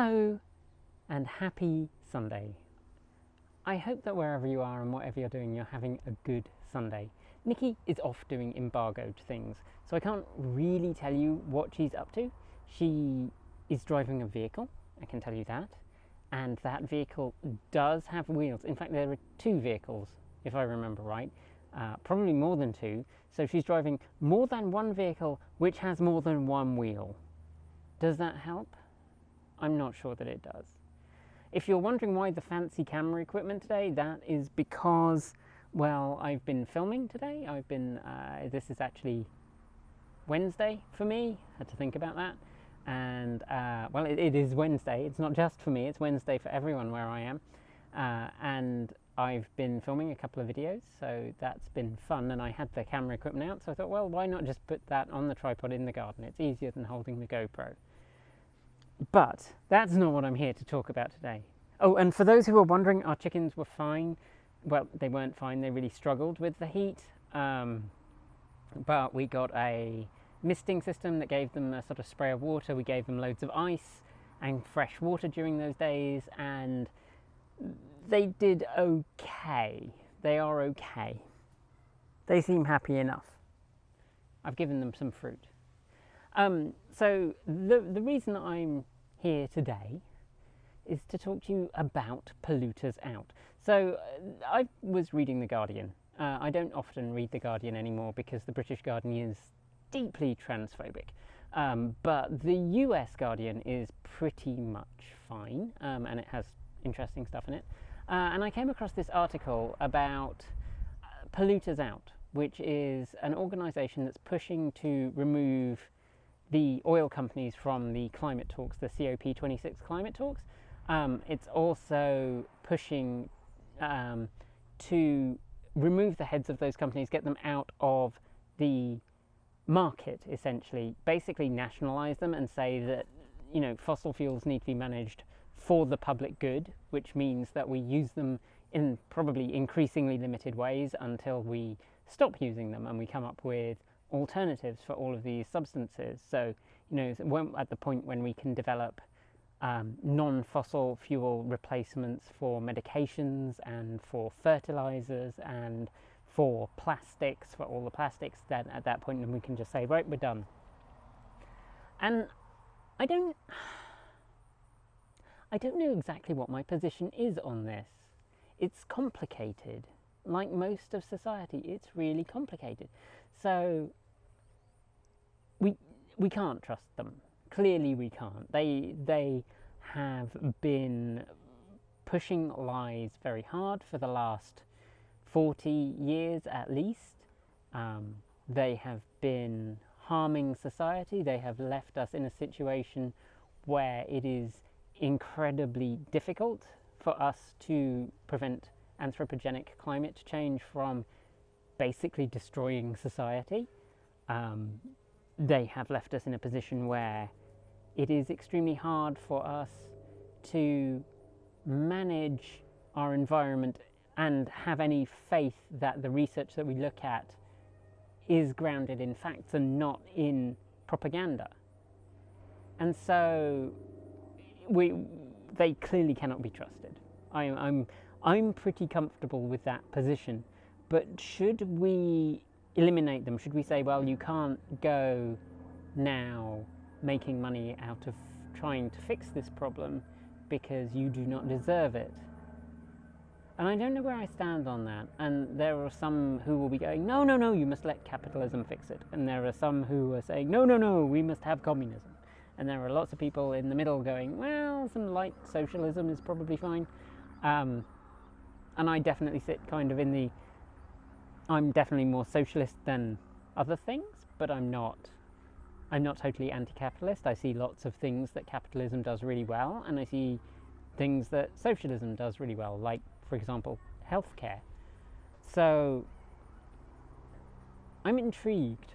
Hello and happy Sunday. I hope that wherever you are and whatever you're doing, you're having a good Sunday. Nikki is off doing embargoed things, so I can't really tell you what she's up to. She is driving a vehicle, I can tell you that, and that vehicle does have wheels. In fact, there are two vehicles, if I remember right, probably more than two, so she's driving more than one vehicle which has more than one wheel. Does that help? I'm not sure that it does. If you're wondering why the fancy camera equipment today, that is because, well, I've been filming today. This is actually Wednesday for me. Had to think about that. And, well, it is Wednesday. It's not just for me, it's Wednesday for everyone where I am. And I've been filming a couple of videos, so that's been fun. And I had the camera equipment out, so I thought, well, why not just put that on the tripod in the garden? It's easier than holding the GoPro. But that's not what I'm here to talk about today. Oh, and for those who are wondering, our chickens were fine. Well, they weren't fine, they really struggled with the heat. But we got a misting system that gave them a sort of spray of water. We gave them loads of ice and fresh water during those days, and they did okay. They are okay. They seem happy enough. I've given them some fruit. So the reason I'm here today is to talk to you about Polluters Out. So I was reading The Guardian. I don't often read The Guardian anymore because the British Guardian is deeply transphobic. But the US Guardian is pretty much fine, and it has interesting stuff in it. And I came across this article about Polluters Out, which is an organisation that's pushing to remove the oil companies from the climate talks, the COP26 climate talks. It's also pushing to remove the heads of those companies, get them out of the market, essentially. Basically nationalise them and say that, you know, fossil fuels need to be managed for the public good, which means that we use them in probably increasingly limited ways until we stop using them and we come up with alternatives for all of these substances. So, you know, at the point when we can develop non-fossil fuel replacements for medications and for fertilizers and for plastics, for all the plastics, then at that point then we can just say, right, we're done. And I don't know exactly what my position is on this. It's complicated. Like most of society, it's really complicated. So we can't trust them. Clearly we can't. They have been pushing lies very hard for the last 40 years at least. They have been harming society. They have left us in a situation where it is incredibly difficult for us to prevent anthropogenic climate change from basically destroying society. They have left us in a position where it is extremely hard for us to manage our environment and have any faith that the research that we look at is grounded in facts and not in propaganda. And so they clearly cannot be trusted. I'm pretty comfortable with that position, but should we eliminate them? Should we say, well, you can't go now making money out of trying to fix this problem because you do not deserve it? And I don't know where I stand on that. And there are some who will be going, no, no, no, you must let capitalism fix it. And there are some who are saying, no, no, no, we must have communism. And there are lots of people in the middle going, well, some light socialism is probably fine. And I definitely sit kind of in the, I'm definitely more socialist than other things, but I'm not totally anti-capitalist. I see lots of things that capitalism does really well, and I see things that socialism does really well, like, for example, healthcare. So I'm intrigued.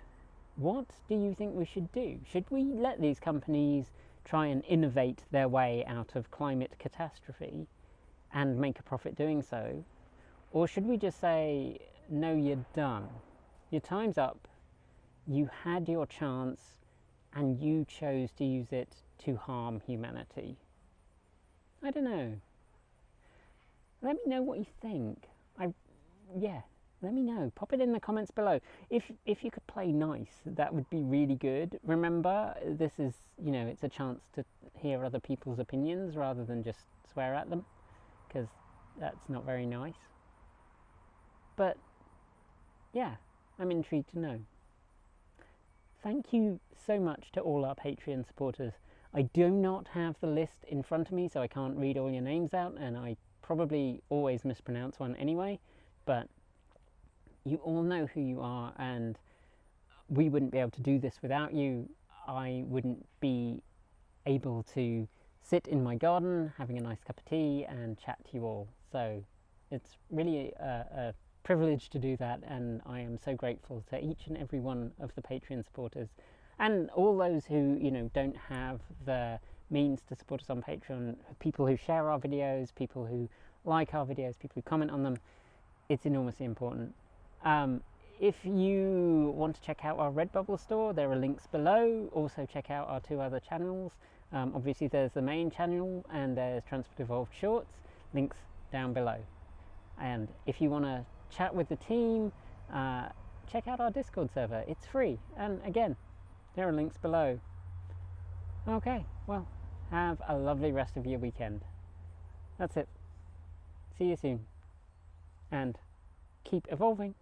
What do you think we should do? Should we let these companies try and innovate their way out of climate catastrophe and make a profit doing so? Or should we just say, no, you're done. Your time's up. You had your chance and you chose to use it to harm humanity. I don't know. Let me know what you think. Yeah, let me know. Pop it in the comments below. If you could play nice, that would be really good. Remember, this is, it's a chance to hear other people's opinions rather than just swear at them, because that's not very nice. But yeah, I'm intrigued to know. Thank you so much to all our Patreon supporters. I do not have the list in front of me, so I can't read all your names out, and I probably always mispronounce one anyway, but you all know who you are, and we wouldn't be able to do this without you. I wouldn't be able to sit in my garden having a nice cup of tea and chat to you all. So it's really a privilege to do that, and I am so grateful to each and every one of the Patreon supporters, and all those who don't have the means to support us on Patreon, people who share our videos, people who like our videos, people who comment on them. It's enormously important. If you want to check out our Redbubble store, there are links below. Also check out our 2 other channels. Obviously there's the main channel and there's Transport Evolved Shorts, links down below. And if you want to chat with the team, check out our Discord server. It's free, and again, there are links below. Okay, well, have a lovely rest of your weekend. That's it. See you soon, and keep evolving.